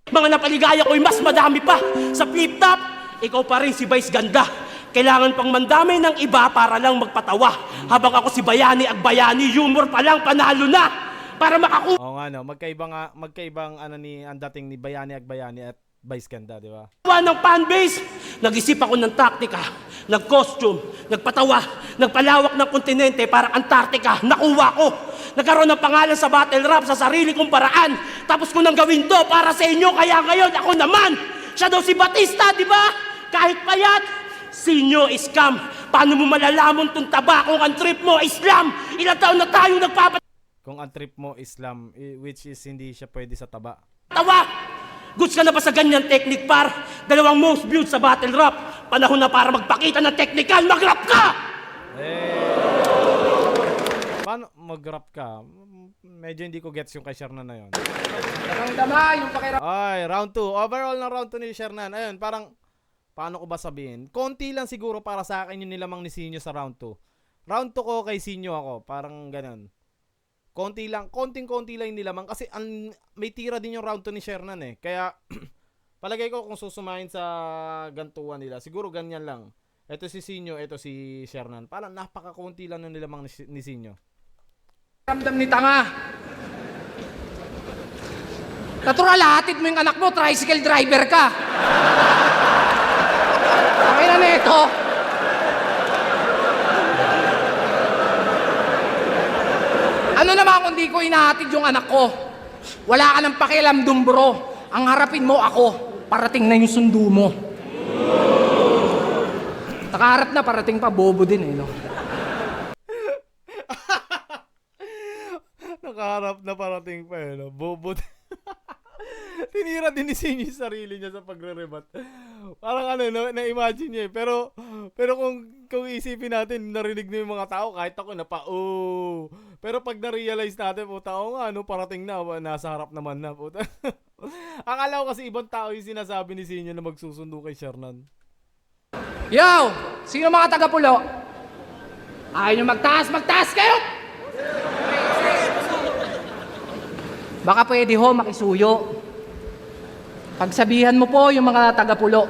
Mga napaligaya ko'y mas madami pa. Sa flip-top, ikaw pa rin si Vice Ganda. Kailangan pang mandamay ng iba para lang magpatawa. Habang ako si Bayani Agbayani, humor pa lang panalo na. Para makakuha Oo nga no, magkaibang ang dating ni Bayani Agbayani at Vice Ganda, di ba? ng fanbase. Nag-isip ako ng taktika, nag-costume, nagpatawa, nagpalawak ng kontinente para Antarctica. Nakuha ko. Nagkaroon ng pangalan sa battle rap sa sarili kong paraan. Tapos ko nang gawin to para sa inyo, kaya ngayon ako naman. Siya daw si Batista, di ba? Kahit payat, sinyo scam. Paano mo malalaman tong taba kung ang trip mo Islam? Ilang taon na tayo Kung ang trip mo Islam, which is hindi siya pwede sa taba. Tawa! Goods ka na ba sa ganyan technique, par? 2 most viewed sa battle rap. Panahon na para magpakita ng technical, mag-rap ka! Paano mag-rap ka? Medyo hindi ko gets yung kay Shernan na yun. Damang-dama yung pakiramdam. Ay, round 2. Overall ng round 2 ni Shernan. Ayun, parang, paano ko ba sabihin? Konti lang siguro para sa akin yung nilamang ni Sinyo sa round 2. Round 2 ko kay Sinyo ako. Parang ganun. Konting-konti lang yung nilamang. Kasi may tira din yung round 2 ni Shernan eh. Kaya, palagay ko kung susumahin sa gantuan nila, siguro ganyan lang. Ito si Sinyo, ito si Shernan. Parang napaka-konti lang ng nilamang ni Sinyo. Ramdam ni tanga. Natural, hatid mo yung anak mo, tricycle driver ka. Okay na neto. Ano naman kung di ko inahatid yung anak ko? Wala ka ng pakialam, dumbro. Ang harapin mo ako, parating na yung sundo mo. Nakaharap na, parating pa, bobo din eh, no? Nakaharap na parating pa eh, no? Bobo. Tinira din ni Sinyo yung sarili niya sa pagre-rebat. Parang no, na-imagine niya eh. Pero kung isipin natin, narinig na yung mga tao, kahit ako Pero pag na-realize natin, puta, nga, parating na, nasa harap naman na, puta. Akala ko kasi ibang tao yung sinasabi ni Sinyo na magsusundo kay Shernan. Yo! Sino mga taga-pulo? Ayaw nyo magtaas kayo! Baka pwede ho makisuyo. Pagsabihan mo po yung mga taga-pulo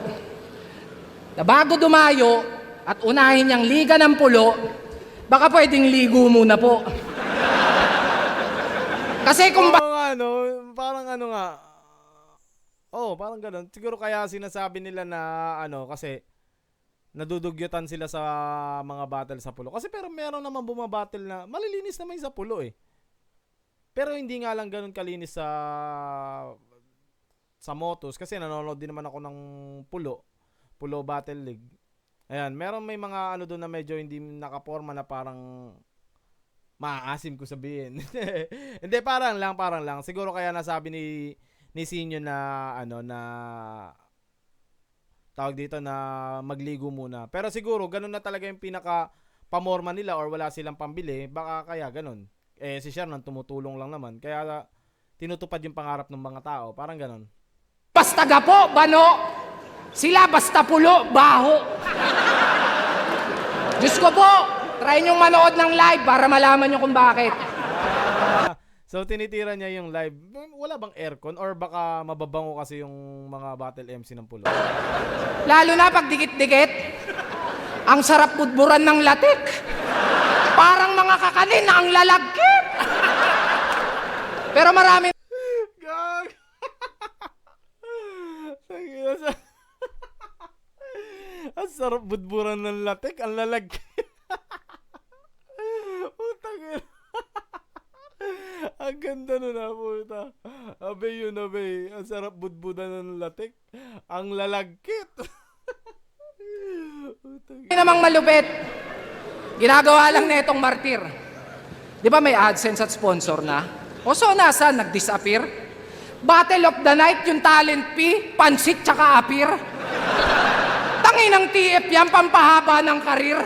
na bago dumayo at unahin niyang liga ng pulo, baka pwedeng ligo muna po. Kasi kung Parang parang ganun. Siguro kaya sinasabi nila na kasi nadudugyutan sila sa mga battle sa pulo. Kasi pero meron naman bumabattle na malilinis naman sa pulo eh. Pero hindi nga lang ganun kalinis sa motos kasi nanonood din naman ako ng Pulo Battle League. Ayan, may mga doon na medyo hindi nakaporma na parang maaasim ko sabihin. Hindi, parang lang. Siguro kaya nasabi ni Sinyo na na tawag dito na magligo muna. Pero siguro ganun na talaga yung pinaka pamorma nila or wala silang pambili, baka kaya ganun. Si Shernan tumutulong lang naman. Kaya tinutupad yung pangarap ng mga tao. Parang ganun. basta gapo, bano, sila basta pulo, baho. Diyos ko po, try niyong manood ng live para malaman niyo kung bakit. So tinitira niya yung live. Wala bang aircon or baka mababango kasi yung mga battle MC ng pulo? Lalo na pag dikit-dikit, ang sarap budburan ng latik. Parang mga kakanin na ang lalagkit. Pero marami... Gag! Ang sarap budburan ng latik. Ang lalagkit. Putang ina. Ang ganda nun ha, puta. Abay yun, abay. Ang sarap budbudan ng latik. Ang lalagkit. Hindi namang malupit. Ginagawa lang na itong martir. Di ba may AdSense at sponsor na? O so nasa nag-disappear? Battle of the Night, yung talent fee, pansit tsaka appear. Tangin ng TF yan, pampahaba ng karir.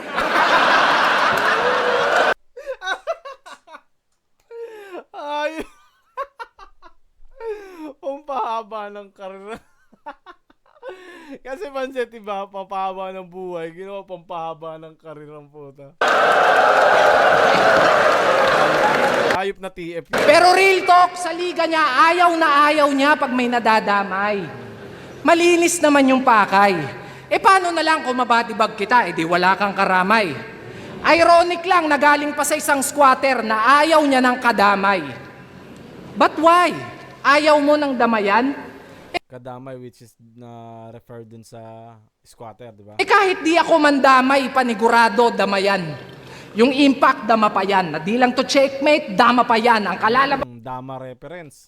Ay. Pampahaba ng karir. Kasi pansit, iba, pampahaba ng buhay. Ginawa pampahaba ng karir ang puta. Ayop na TF. Pero real talk, sa liga niya, ayaw niya pag may nadadamay. Malinis naman yung pakay. Paano na lang kung mabatibag kita, di wala kang karamay. Ironic lang na galing pa sa isang squatter na ayaw niya ng kadamay. But why? Ayaw mo ng damayan? Kadamay, which is na refer dun sa squatter, di ba? Kahit di ako mandamay, panigurado, damayan. Yung impact, dama pa yan. Na di lang to checkmate, dama pa yan. Ang kalalabasan, Dama reference.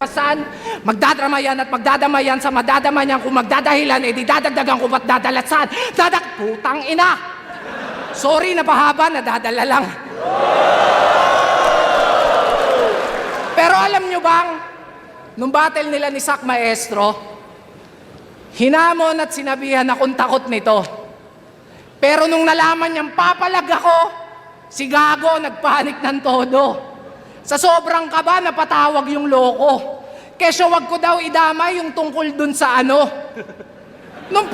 magdadramayan at magdadamayan sa madadamayan. Kung magdadahilan, di dadagdagan ko ba't dadalatsan. Putang ina! Sorry, napahaba, nadadala lang. Pero alam nyo bang, nung battle nila ni Sak Maestro, hinamon at sinabihan akong takot nito. Pero nung nalaman niyang papalag ako, si Gago nagpanik ng todo. Sa sobrang kaba, napatawag yung loko. Kesyo wag ko daw idamay yung tungkol dun sa ano. Nung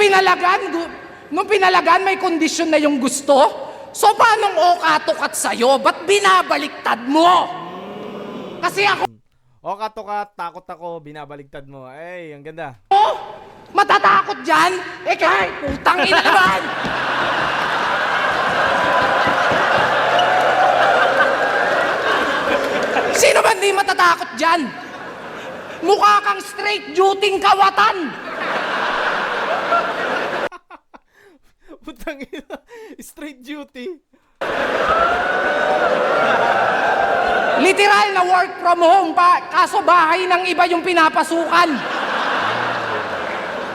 pinalagan, may kondisyon na yung gusto. So paanong okatukat sa'yo? Ba't binabaliktad mo? Kasi ako, O katukat, takot ako, binabaligtad mo. Ay, ang ganda. matatakot dyan? Kahit putang ina naman! Sino ba hindi matatakot dyan? Mukha kang straight duty kawatan! Putang ina, straight duty. Literal na work from home pa, kaso bahay ng iba yung pinapasukan.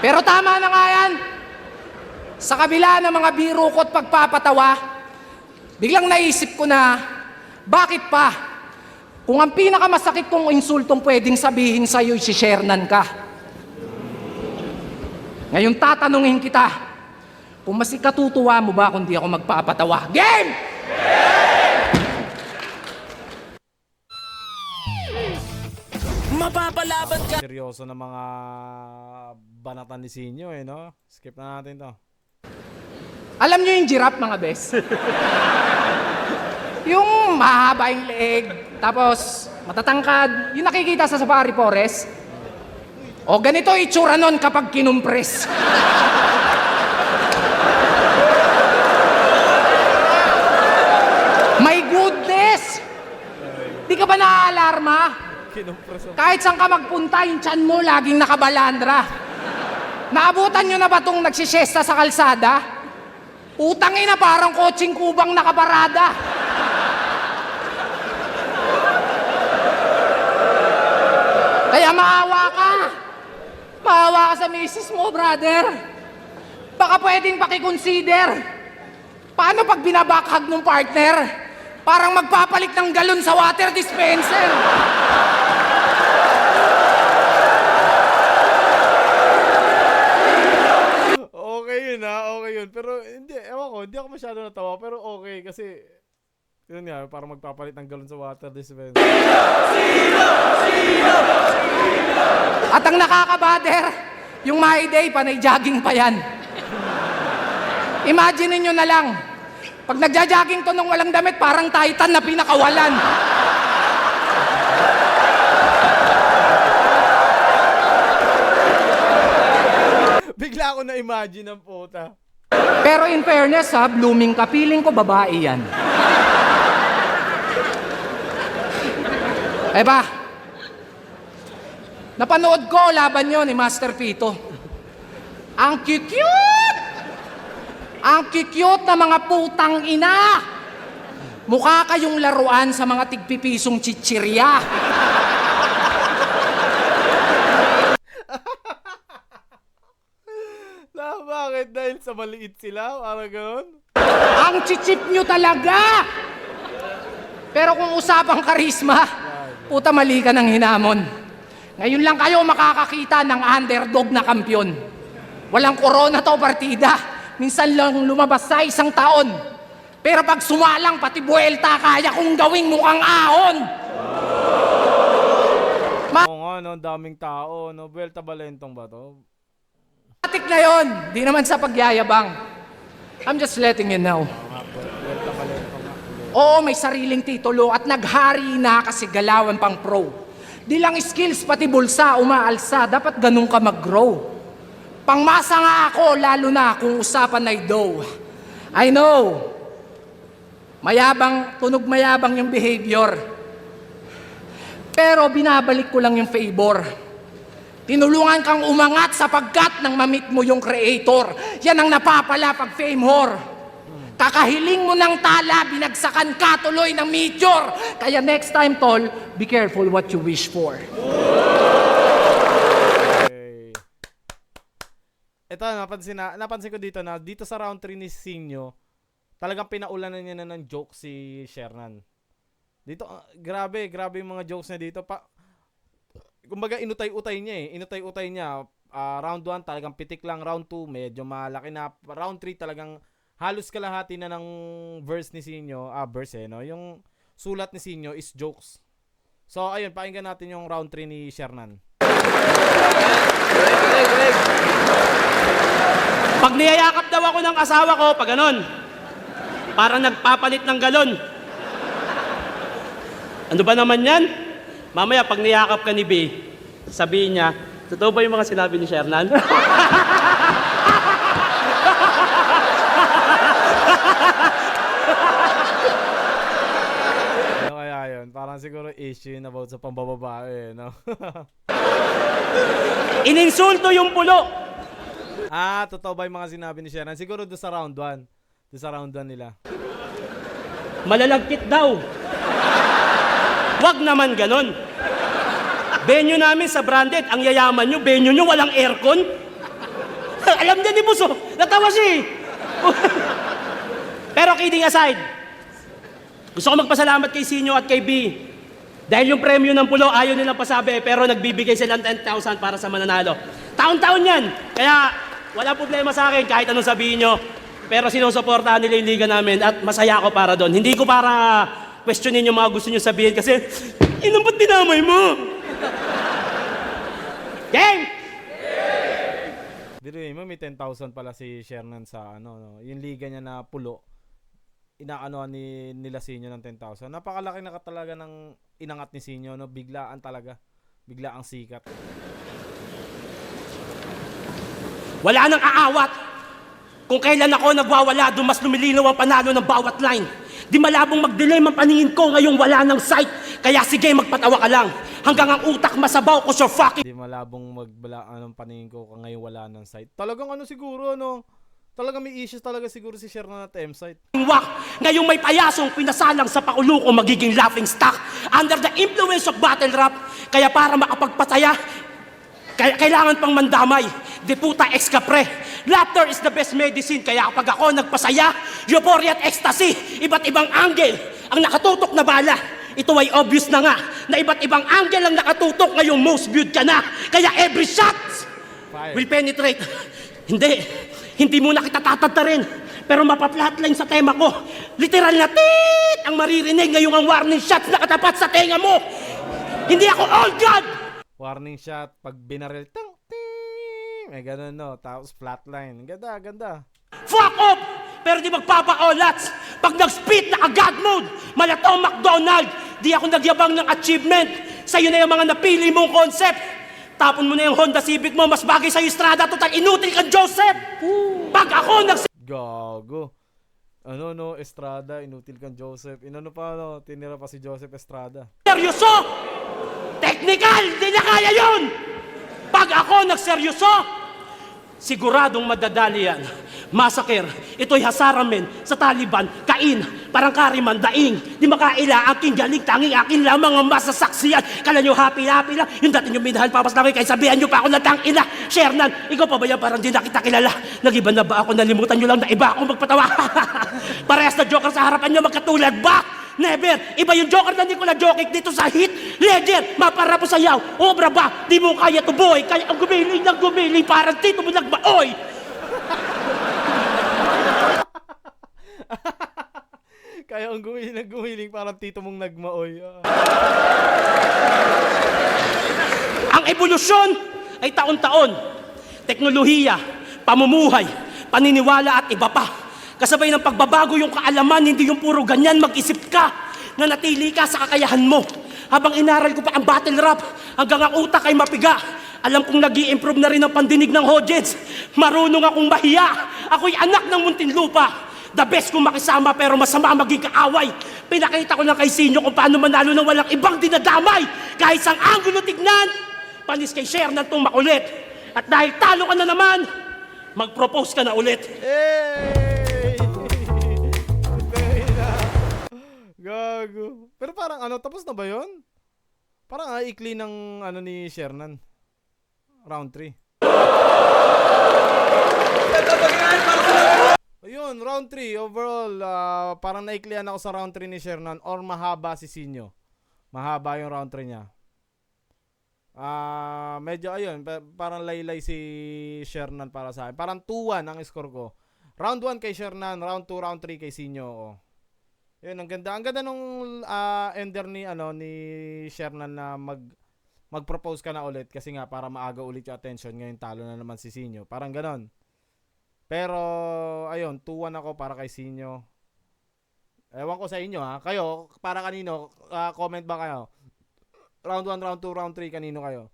Pero tama na nga yan. Sa kabila ng mga biro ko at pagpapatawa, biglang naisip ko na, bakit pa? Kung ang pinakamasakit kong insultong pwedeng sabihin sa'yo, si-sharenan ka. Ngayon tatanungin kita, kung mas ikatutuwa mo ba kung di ako magpapatawa? Game! Mapapalaban ka. Seryoso na mga banatan ni Sinyo no? Skip na natin to. Alam niyo yung giraffe, mga bes? Yung mahaba yung leeg, tapos matatangkad, yung nakikita sa safari forest. O ganito itsura nun kapag kinumpres. My goodness! Di ka ba naaalarma? Kinumpreso. Kahit saan ka magpunta, yung tiyan mo laging nakabalandra. Naabutan nyo na ba itong nagsisiyesta sa kalsada? Utangin na parang kotseng kubang nakaparada. Kaya maawa ka. Maawa ka sa misis mo, brother. Baka pwedeng pakiconsider. Paano pag binabakhag ng partner? Parang magpapalit ng galon sa water dispenser. Okay yun okay yun. Pero hindi, ewan ko, hindi ako masyado natawa. Pero okay, kasi yun nga, parang magpapalit ng galon sa water dispenser. At ang nakakabader, yung My Day, panay jogging pa yan. Imagine niyo na lang, pag nagja-jogging to nung walang damit, parang Titan na pinakawalan. Bigla ako na-imagine ang puta. Pero in fairness ha, blooming ka, feeling ko babae yan. Ba, napanood ko laban nyo ni Master Pito. Ang cute! Ang cute na mga putang ina! Mukha kayong laruan sa mga tigpipisong chichirya. Bakit? Dahil sa maliit sila? Parang gano'n? Ang chichip nyo talaga! Pero kung usapang karisma, puta mali ka ng hinamon. Ngayon lang kayo makakakita ng underdog na kampyon. Walang corona to partida. minsan lang lumabas sa isang taon. Pero pag sumalang pati buwelta, kaya kong gawing mukhang ahon. Oo nga, no, ang daming tao, no? Vuelta Balentong ba to? Matik na yon, di naman sa pagyayabang. I'm just letting you know. Vuelta Balentong nga. Oo, may sariling titulo at naghari na kasi galawan pang pro. Di lang skills, pati bulsa, umaalsa. Dapat ganun ka mag-grow. Pangmasa nga ako, lalo na kung usapan ay dough. I know. Mayabang, tunog mayabang yung behavior. Pero binabalik ko lang yung favor. Tinulungan kang umangat sapagkat nang mamit mo yung creator. Yan ang napapala pag fame whore. Kakahiling mo ng tala, binagsakan ka tuloy ng meteor. Kaya next time, tol, be careful what you wish for. Okay. Ito, napansin ko dito na dito sa round 3 ni Sinyo, talagang pinaulanan niya na ng joke si Shernan. Dito, grabe yung mga jokes niya dito. Kumbaga, inutay-utay niya eh. Inutay-utay niya. Round 1 talagang pitik lang. Round 2, medyo malaki na. Round 3 talagang halos kalahati na ng verse ni Sinyo. Verse no? Yung sulat ni Sinyo is jokes. So, ayun, pakinggan natin yung round 3 ni Shernan. Pag niyayakap daw ako ng asawa ko, pag ganon, parang nagpapalit ng galon. Ano ba naman yan? Mamaya, pag niyakap ka ni B, sabihin niya, totoo ba yung mga sinabi ni Shernan? Ano kaya yun? Parang siguro issue yun about sa pambababae, no? Ininsulto yung pulo. Totoo ba yung mga sinabi ni Shernan? Siguro doon sa round 1. Doon sa round 1 nila. Malalagkit daw. Wag naman ganon. Venue namin sa branded, ang yayaman nyo, venue nyo walang aircon. Alam niya ni Buso, natawa siya eh. Pero kidding aside, gusto ko magpasalamat kay Sinyo at kay B. Dahil yung premyo ng pulo, ayaw nilang pasabi, pero nagbibigay silang 10,000 para sa mananalo. Taon-taon yan. Kaya wala problema sa akin kahit anong sabihin nyo. Pero sinusuportahan nila yung liga namin at masaya ako para doon. Hindi ko para questionin yung mga gusto nyo sabihin kasi, ba't dinamay mo? Game! Biruin mo, may 10,000 pala si Shernan sa no, yung liga niya na pulo. Inaano nila Sinyo ng 10,000. Napakalaki na talaga ng inangat ni Sinyo, no? Biglaan talaga. Biglaang sikat. Wala nang aawat. Kung kailan ako nagwawala, doon mas lumilinaw ang panalo ng bawat line. Di malabong mag-delay ang paningin ko, ngayong wala ng sight. Kaya sige, magpatawa ka lang. Hanggang ang utak masabaw ko sa fucking... Di malabong anong paningin ko ngayon wala ng sight. Talagang siguro, no? Talagang may issues talaga siguro si Shernan at M-Site. Wak, ngayong may payasong pinasalang sa pakulo ko magiging laughing stock under the influence of battle rap. Kaya para makapagpasaya, kailangan pang mandamay. Di puta ex kapre. Laughter is the best medicine. Kaya kapag ako nagpasaya, euphoria at ecstasy, iba't ibang angle ang nakatutok na bala. Ito ay obvious na nga na iba't ibang angle ang nakatutok ngayong most viewed ka na. Kaya every shot will penetrate. Hindi muna kita tatantarin. Pero mapa-flatline sa tema ko. Literal na tit ang maririnig ngayong ang warning shots na katapat sa tenga mo. Hindi ako all God! Warning shot, pag binaril, ting! May ganun, no? Tapos flatline. Ganda. Fuck off! Pero di magpapa-olats. Pag nag-spit na agad mode, malatong McDonald, di ako nagyabang ng achievement. Sa'yo na yung mga napili mong concept. Tapon mo na yung Honda Civic mo, mas bagay sa'yo Estrada, total inutil kang Joseph! Pag ako Gago. No, Estrada, inutil kang Joseph. Inano pa, no? Tinira pa si Joseph Estrada. seryoso! Technical! Di na kaya yun! Pag ako nagseryoso, siguradong madadali yan. Massacre, ito'y hasaramen sa Taliban, kain, parang kariman, daing. Di makaila, aking galing, tanging akin lamang ang masasaksiyan. Kala nyo happy lang, yung dati nyo minahal, papas lang kayo, sabihan nyo pa ako na tangina. Shernan, ikaw pa ba yan, parang di na kita kilala. Nag-iba na ba ako, nalimutan nyo lang na iba akong magpatawa. Parehas na joker sa harapan nyo, magkatulad ba? Never! Iba yung joker na Nicola Jokic dito sa hit. Ledger, mapara po sayaw. Obra ba? Di mo kaya to boy. Kaya ang gumiling ng gumiling parang tito mo nagbaoy. Kaya ang gumiling parang tito mong nagmaoy. Ang ebolusyon ay taon-taon. Teknolohiya, pamumuhay, paniniwala at iba pa. Kasabay ng pagbabago yung kaalaman, hindi yung puro ganyan, mag-isip ka na natili ka sa kakayahan mo. Habang inaral ko pa ang battle rap, hanggang ang utak ay mapiga. Alam kong nag-i-improve na rin ang pandinig ng Hodgets. Marunong akong mahiya. Ako'y anak ng Muntinlupa. The best kong makisama pero masama maging kaaway. Pinakita ko lang kay Sinyo kung paano manalo na walang ibang dinadamay. Kahit sang anggulo tignan, panis kay Shernan tong makulit. At dahil talo ka na naman, mag-propose ka na ulit. Hey! Gago. Pero parang ano, tapos na ba yun? Parang ikli ng ano ni Shernan. Round 3. Ayun, round 3 overall. Parang naiklian ako sa round 3 ni Shernan or mahaba si Sinyo. Mahaba yung round 3 niya. Medyo ayun, parang laylay si Shernan para sa akin. Parang 2-1 ang score ko. Round 1 kay Shernan, round 2, round 3 kay Sinyo. Oh. Yun, ang ganda. Ang ganda nung ender ni Shernan na mag-propose ka na ulit kasi nga para maaga ulit yung attention. Ngayon talo na naman si Sinyo. Parang ganon. Pero ayun, 2-1 ako para kay Sinyo. Ewan ko sa inyo ha. Kayo, para kanino? Comment ba kayo? Round 1, round 2, round 3, kanino kayo?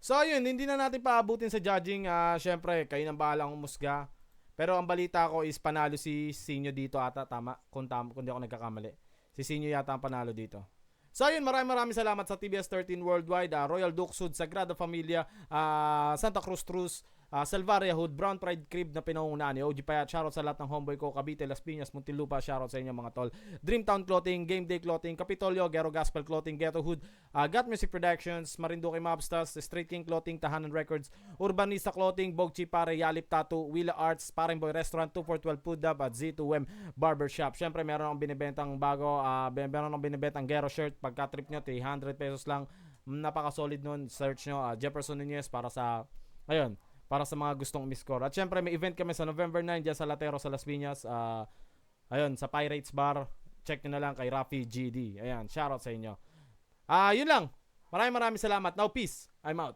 So ayun, hindi na natin paabutin sa judging. Syempre, kayo nang bahalang humusga. Pero ang balita ko is panalo si Sinyo dito ata, tama? Kung di ako nagkakamali. Si Sinyo yata ang panalo dito. So ayun, maraming salamat sa TBS 13 Worldwide, Royal Duke Sud, Sagrada Familia, Santa Cruz Trus, Salvaria Hood, Brown Pride Crib na pinangungunahan ni OG Payat. Shoutout sa lahat ng homeboy ko, Cavite, Las Piñas, Muntinlupa. Shoutout sa inyo mga tol. Dreamtown Clothing, Game Day Clothing, Capitolio, Gero Gospel Clothing, Ghetto Hood, Got Music Productions, Marinduque Mobsters, Street King Clothing, Tahanan Records, Urbanista Clothing, Bogchi Pare, Yalip Tattoo, Willa Arts, Paring Boy Restaurant, 2412 Food Dub at Z2M Barbershop. Syempre meron akong binibentang bago, meron akong binibentang Gero shirt. Pagka trip nyo, 300 pesos lang. Napaka-solid nun. Search nyo, Jefferson Nunez para sa, ayun, para sa mga gustong umiscore. At syempre may event kami sa November 9 dyan sa Latero sa Las Piñas. Ayun, sa Pirates Bar. Check nyo na lang kay Rafi GD. Ayan, shoutout sa inyo. Yun lang. Maraming salamat. Now, peace. I'm out.